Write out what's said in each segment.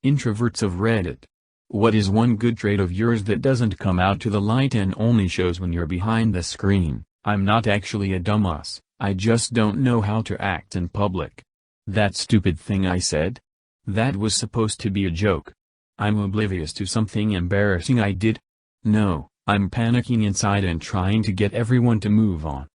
Introverts of Reddit. What is one good trait of yours that doesn't come out to the light and only shows when you're behind the screen? I'm not actually a dumbass, I just don't know how to act in public. That stupid thing I said? That was supposed to be a joke. I'm oblivious to something embarrassing I did? No, I'm panicking inside and trying to get everyone to move on.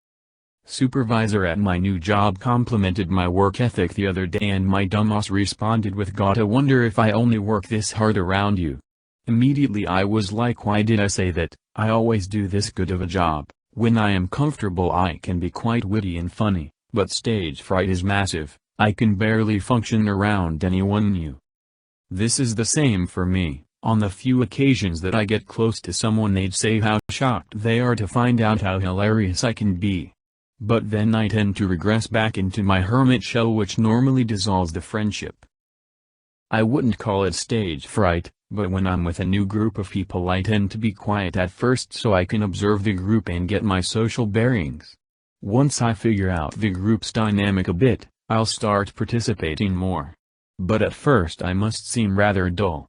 Supervisor at my new job complimented my work ethic the other day and my dumbass responded with "Gotta wonder if I only work this hard around you." Immediately I was like, why did I say that? I always do this good of a job. When I am comfortable I can be quite witty and funny, but stage fright is massive, I can barely function around anyone new. This is the same for me. On the few occasions that I get close to someone they'd say how shocked they are to find out how hilarious I can be. But then I tend to regress back into my hermit shell, which normally dissolves the friendship. I wouldn't call it stage fright, but when I'm with a new group of people I tend to be quiet at first so I can observe the group and get my social bearings. Once I figure out the group's dynamic a bit, I'll start participating more. But at first I must seem rather dull.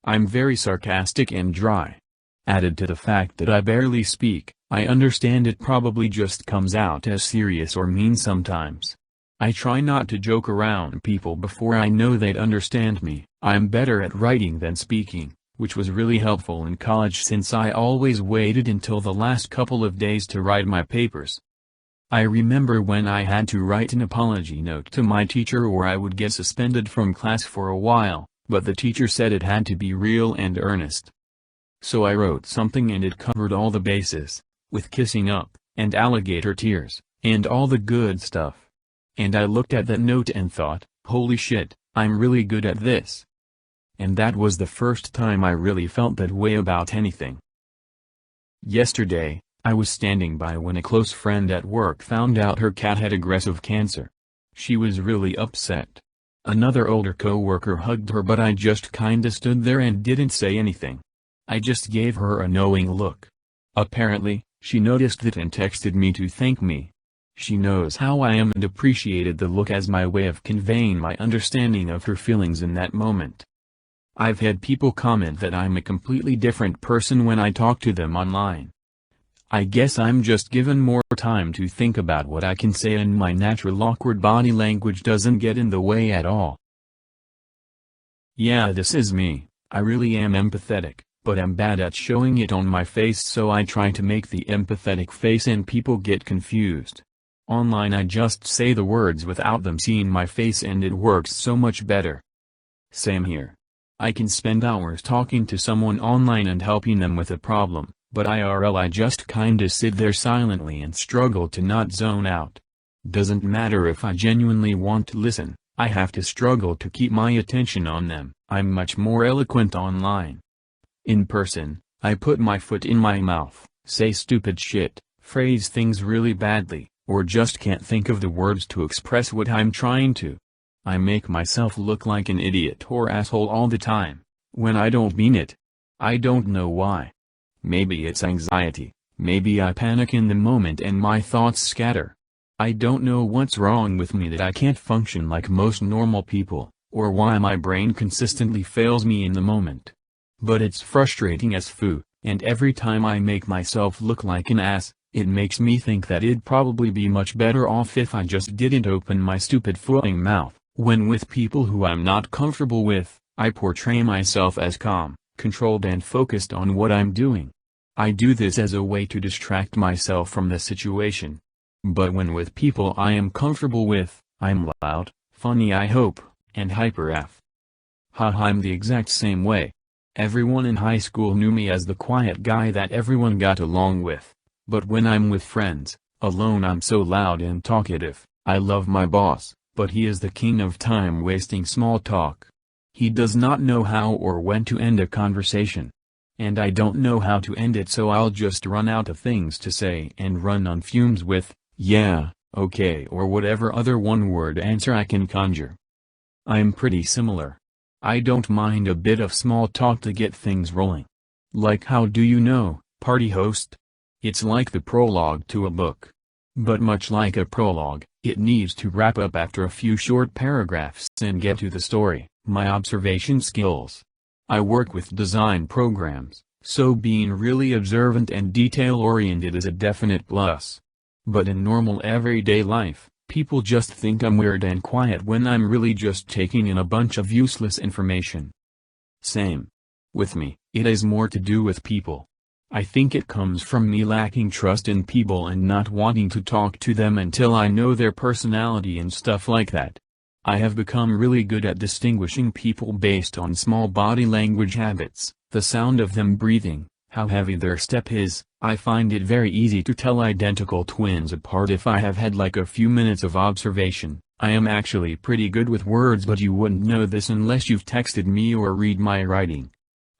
I'm very sarcastic and dry. Added to the fact that I barely speak, I understand it probably just comes out as serious or mean sometimes. I try not to joke around people before I know they'd understand me. I'm better at writing than speaking, which was really helpful in college since I always waited until the last couple of days to write my papers. I remember when I had to write an apology note to my teacher or I would get suspended from class for a while, but the teacher said it had to be real and earnest. So I wrote something and it covered all the bases, with kissing up, and alligator tears, and all the good stuff. And I looked at that note and thought, holy shit, I'm really good at this. And that was the first time I really felt that way about anything. Yesterday, I was standing by when a close friend at work found out her cat had aggressive cancer. She was really upset. Another older coworker hugged her but I just kinda stood there and didn't say anything. I just gave her a knowing look. Apparently, she noticed that and texted me to thank me. She knows how I am and appreciated the look as my way of conveying my understanding of her feelings in that moment. I've had people comment that I'm a completely different person when I talk to them online. I guess I'm just given more time to think about what I can say and my natural awkward body language doesn't get in the way at all. Yeah, this is me. I really am empathetic, but I'm bad at showing it on my face, so I try to make the empathetic face and people get confused. Online I just say the words without them seeing my face and it works so much better. Same here. I can spend hours talking to someone online and helping them with a problem, but IRL I just kinda sit there silently and struggle to not zone out. Doesn't matter if I genuinely want to listen, I have to struggle to keep my attention on them. I'm much more eloquent online. In person, I put my foot in my mouth, say stupid shit, phrase things really badly, or just can't think of the words to express what I'm trying to. I make myself look like an idiot or asshole all the time, when I don't mean it. I don't know why. Maybe it's anxiety, maybe I panic in the moment and my thoughts scatter. I don't know what's wrong with me that I can't function like most normal people, or why my brain consistently fails me in the moment. But it's frustrating as foo, and every time I make myself look like an ass, it makes me think that it'd probably be much better off if I just didn't open my stupid fucking mouth. When with people who I'm not comfortable with, I portray myself as calm, controlled and focused on what I'm doing. I do this as a way to distract myself from the situation. But when with people I am comfortable with, I'm loud, funny I hope, and hyper-af. Haha, I'm the exact same way. Everyone in high school knew me as the quiet guy that everyone got along with. But when I'm with friends, alone I'm so loud and talkative. I love my boss, but he is the king of time-wasting small talk. He does not know how or when to end a conversation. And I don't know how to end it, so I'll just run out of things to say and run on fumes with, yeah, okay, or whatever other one-word answer I can conjure. I'm pretty similar. I don't mind a bit of small talk to get things rolling. Like how do you know, party host? It's like the prologue to a book. But much like a prologue, it needs to wrap up after a few short paragraphs and get to the story. My observation skills. I work with design programs, so being really observant and detail-oriented is a definite plus. But in normal everyday life, people just think I'm weird and quiet when I'm really just taking in a bunch of useless information. Same. With me, it has more to do with people. I think it comes from me lacking trust in people and not wanting to talk to them until I know their personality and stuff like that. I have become really good at distinguishing people based on small body language habits, the sound of them breathing, how heavy their step is. I find it very easy to tell identical twins apart if I have had like a few minutes of observation. I am actually pretty good with words, but you wouldn't know this unless you've texted me or read my writing.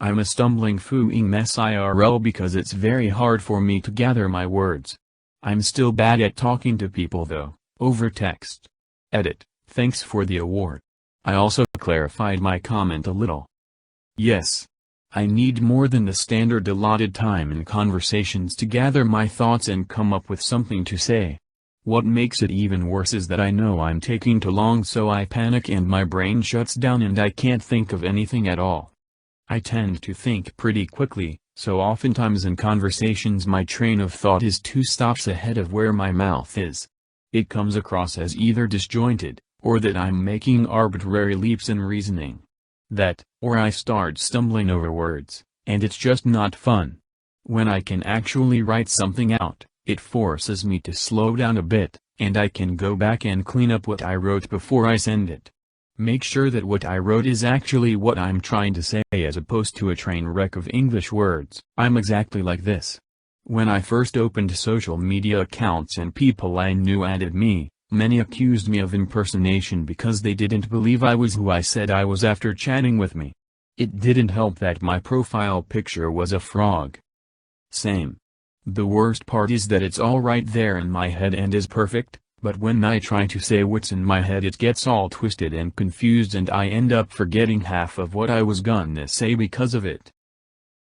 I'm a stumbling fooing mess IRL because it's very hard for me to gather my words. I'm still bad at talking to people though, over text. Edit, thanks for the award. I also clarified my comment a little. Yes. I need more than the standard allotted time in conversations to gather my thoughts and come up with something to say. What makes it even worse is that I know I'm taking too long, so I panic and my brain shuts down and I can't think of anything at all. I tend to think pretty quickly, so oftentimes in conversations my train of thought is 2 stops ahead of where my mouth is. It comes across as either disjointed, or that I'm making arbitrary leaps in reasoning. That, or I start stumbling over words, and it's just not fun. When I can actually write something out, it forces me to slow down a bit, and I can go back and clean up what I wrote before I send it. Make sure that what I wrote is actually what I'm trying to say as opposed to a train wreck of English words. I'm exactly like this. When I first opened social media accounts and people I knew added me, many accused me of impersonation because they didn't believe I was who I said I was after chatting with me. It didn't help that my profile picture was a frog. Same. The worst part is that it's all right there in my head and is perfect, but when I try to say what's in my head it gets all twisted and confused and I end up forgetting half of what I was gonna say because of it.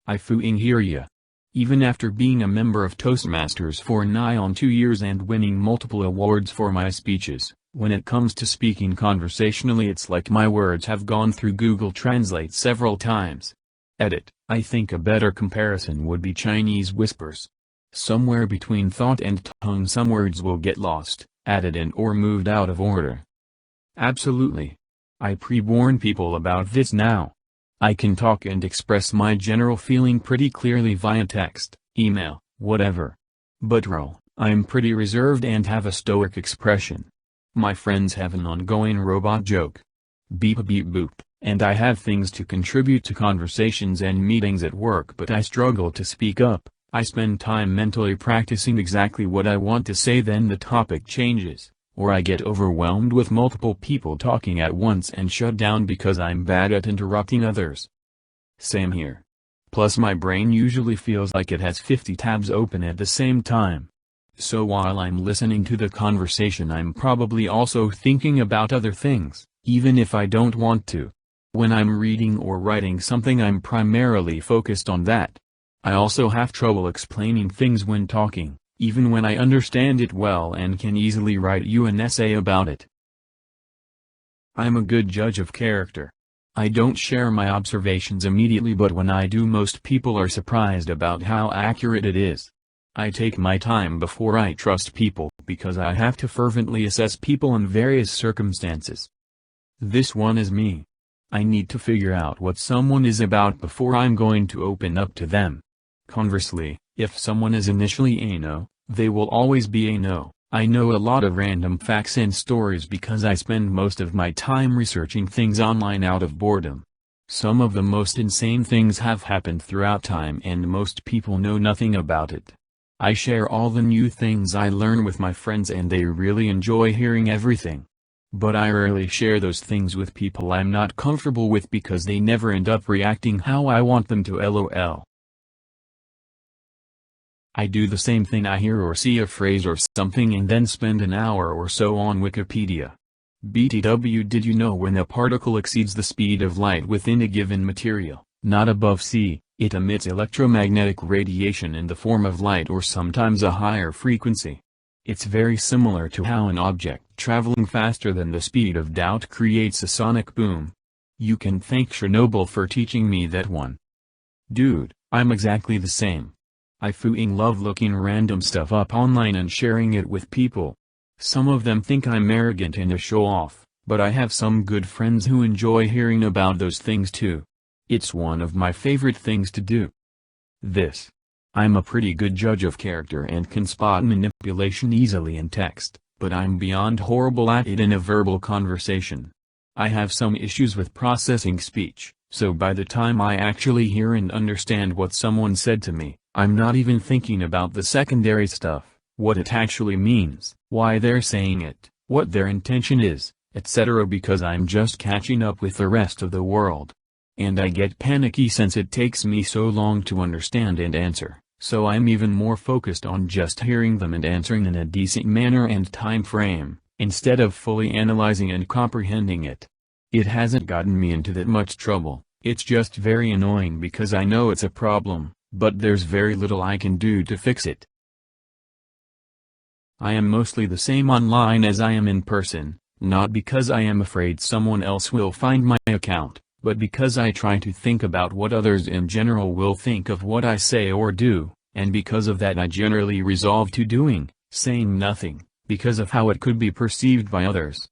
I fucking hear ya. Even after being a member of Toastmasters for nigh on 2 years and winning multiple awards for my speeches, when it comes to speaking conversationally it's like my words have gone through Google Translate several times. Edit, I think a better comparison would be Chinese whispers. Somewhere between thought and tongue some words will get lost, added in or moved out of order. Absolutely. I pre-warn people about this now. I can talk and express my general feeling pretty clearly via text, email, whatever. But I'm pretty reserved and have a stoic expression. My friends have an ongoing robot joke. Beep beep boop, and I have things to contribute to conversations and meetings at work, but I struggle to speak up. I spend time mentally practicing exactly what I want to say, then the topic changes, or I get overwhelmed with multiple people talking at once and shut down because I'm bad at interrupting others. Same here. Plus my brain usually feels like it has 50 tabs open at the same time. So while I'm listening to the conversation I'm probably also thinking about other things, even if I don't want to. When I'm reading or writing something I'm primarily focused on that. I also have trouble explaining things when talking, even when I understand it well and can easily write you an essay about it. I'm a good judge of character. I don't share my observations immediately, but when I do most people are surprised about how accurate it is. I take my time before I trust people because I have to fervently assess people in various circumstances. This one is me. I need to figure out what someone is about before I'm going to open up to them. Conversely, if someone is initially a no, they will always be a no. I know a lot of random facts and stories because I spend most of my time researching things online out of boredom. Some of the most insane things have happened throughout time and most people know nothing about it. I share all the new things I learn with my friends and they really enjoy hearing everything. But I rarely share those things with people I'm not comfortable with because they never end up reacting how I want them to. LOL. I do the same thing. I hear or see a phrase or something and then spend an hour or so on Wikipedia. BTW, did you know when a particle exceeds the speed of light within a given material, not above c, it emits electromagnetic radiation in the form of light or sometimes a higher frequency? It's very similar to how an object traveling faster than the speed of doubt creates a sonic boom. You can thank Chernobyl for teaching me that one. Dude, I'm exactly the same. I fucking love looking random stuff up online and sharing it with people. Some of them think I'm arrogant and a show-off, but I have some good friends who enjoy hearing about those things too. It's one of my favorite things to do. I'm a pretty good judge of character and can spot manipulation easily in text, but I'm beyond horrible at it in a verbal conversation. I have some issues with processing speech, so by the time I actually hear and understand what someone said to me, I'm not even thinking about the secondary stuff, what it actually means, why they're saying it, what their intention is, etc. because I'm just catching up with the rest of the world. And I get panicky since it takes me so long to understand and answer, so I'm even more focused on just hearing them and answering in a decent manner and time frame, instead of fully analyzing and comprehending it. It hasn't gotten me into that much trouble, it's just very annoying because I know it's a problem, but there's very little I can do to fix it. I am mostly the same online as I am in person, not because I am afraid someone else will find my account, but because I try to think about what others in general will think of what I say or do, and because of that I generally resolve to saying nothing, because of how it could be perceived by others.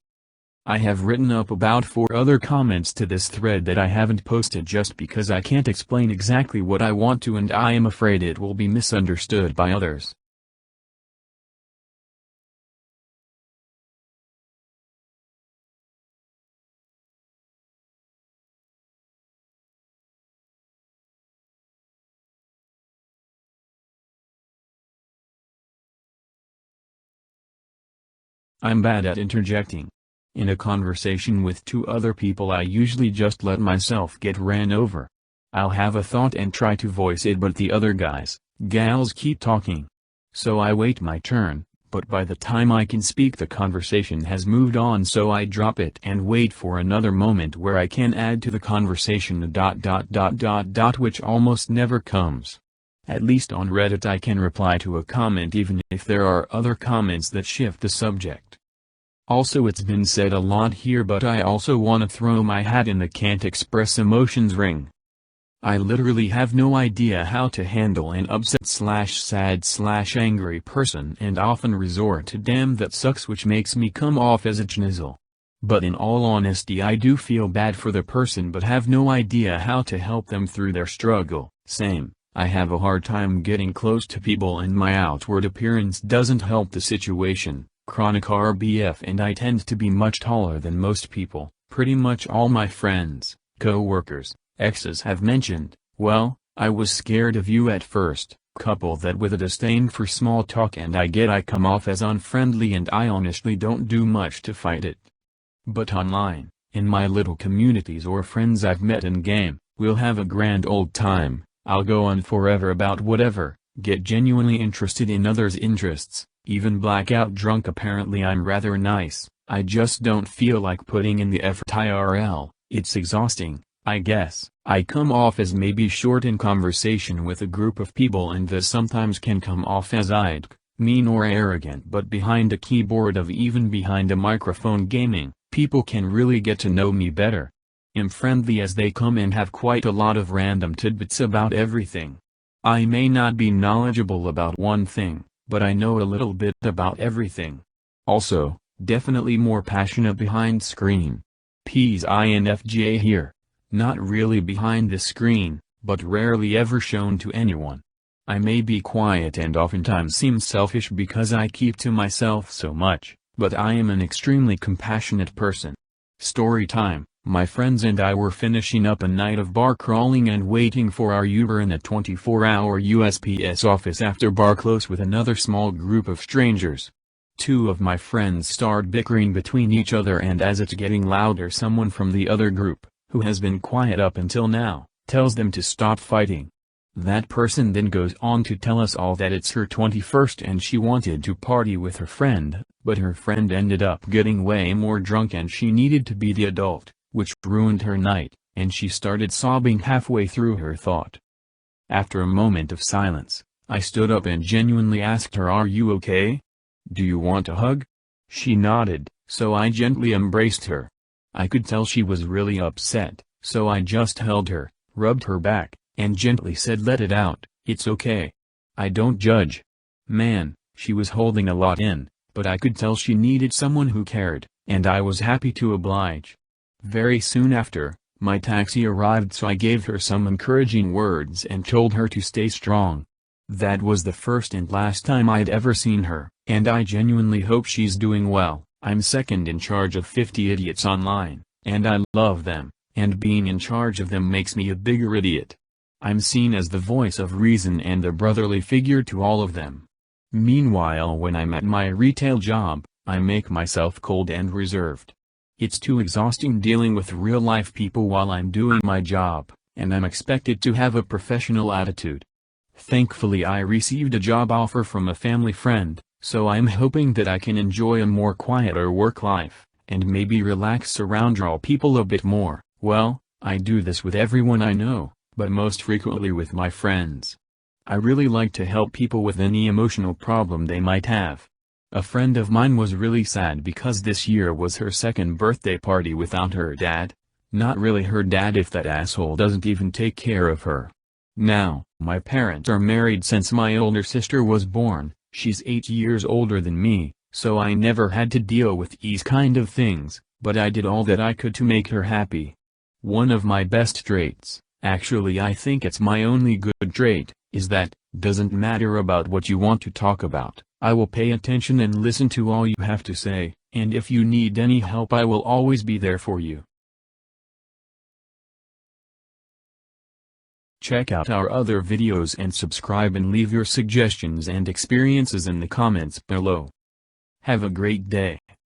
I have written up about 4 other comments to this thread that I haven't posted just because I can't explain exactly what I want to and I am afraid it will be misunderstood by others. I'm bad at interjecting. In a conversation with 2 other people I usually just let myself get ran over. I'll have a thought and try to voice it but the other gals keep talking. So I wait my turn, but by the time I can speak the conversation has moved on so I drop it and wait for another moment where I can add to the conversation which almost never comes. At least on Reddit I can reply to a comment even if there are other comments that shift the subject. Also it's been said a lot here but I also wanna throw my hat in the can't express emotions ring. I literally have no idea how to handle an upset/sad/angry person and often resort to damn that sucks which makes me come off as a schnizzle. But in all honesty I do feel bad for the person but have no idea how to help them through their struggle. Same. I have a hard time getting close to people and my outward appearance doesn't help the situation, chronic RBF and I tend to be much taller than most people, pretty much all my friends, co-workers, exes have mentioned, well, I was scared of you at first, couple that with a disdain for small talk and I come off as unfriendly and I honestly don't do much to fight it. But online, in my little communities or friends I've met in game, we'll have a grand old time. I'll go on forever about whatever, get genuinely interested in others' interests, even blackout drunk. Apparently I'm rather nice, I just don't feel like putting in the effort IRL, it's exhausting, I guess. I come off as maybe short in conversation with a group of people and this sometimes can come off as mean or arrogant but behind a keyboard of even behind a microphone gaming, people can really get to know me better. I'm friendly as they come and have quite a lot of random tidbits about everything. I may not be knowledgeable about one thing, but I know a little bit about everything. Also, definitely more passionate behind screen. INFJ here. Not really behind the screen, but rarely ever shown to anyone. I may be quiet and oftentimes seem selfish because I keep to myself so much, but I am an extremely compassionate person. Story time. My friends and I were finishing up a night of bar crawling and waiting for our Uber in a 24-hour USPS office after bar close with another small group of strangers. 2 of my friends start bickering between each other and as it's getting louder someone from the other group, who has been quiet up until now, tells them to stop fighting. That person then goes on to tell us all that it's her 21st and she wanted to party with her friend, but her friend ended up getting way more drunk and she needed to be the adult, which ruined her night, and she started sobbing halfway through her thought. After a moment of silence, I stood up and genuinely asked her, "Are you okay? Do you want a hug?" She nodded, so I gently embraced her. I could tell she was really upset, so I just held her, rubbed her back, and gently said, "Let it out, it's okay. I don't judge." Man, she was holding a lot in, but I could tell she needed someone who cared, and I was happy to oblige. Very soon after, my taxi arrived, so I gave her some encouraging words and told her to stay strong. That was the first and last time I'd ever seen her, and I genuinely hope she's doing well. I'm second in charge of 50 idiots online, and I love them, and being in charge of them makes me a bigger idiot. I'm seen as the voice of reason and a brotherly figure to all of them. Meanwhile, when I'm at my retail job, I make myself cold and reserved. It's too exhausting dealing with real-life people while I'm doing my job, and I'm expected to have a professional attitude. Thankfully, I received a job offer from a family friend, so I'm hoping that I can enjoy a more quieter work life, and maybe relax around real people a bit more. Well, I do this with everyone I know, but most frequently with my friends. I really like to help people with any emotional problem they might have. A friend of mine was really sad because this year was her second birthday party without her dad. Not really her dad if that asshole doesn't even take care of her. Now, my parents are married since my older sister was born. She's 8 years older than me, so I never had to deal with these kind of things, but I did all that I could to make her happy. One of my best traits, actually I think it's my only good trait, is that, doesn't matter about what you want to talk about, I will pay attention and listen to all you have to say, and if you need any help I will always be there for you. Check out our other videos and subscribe and leave your suggestions and experiences in the comments below. Have a great day.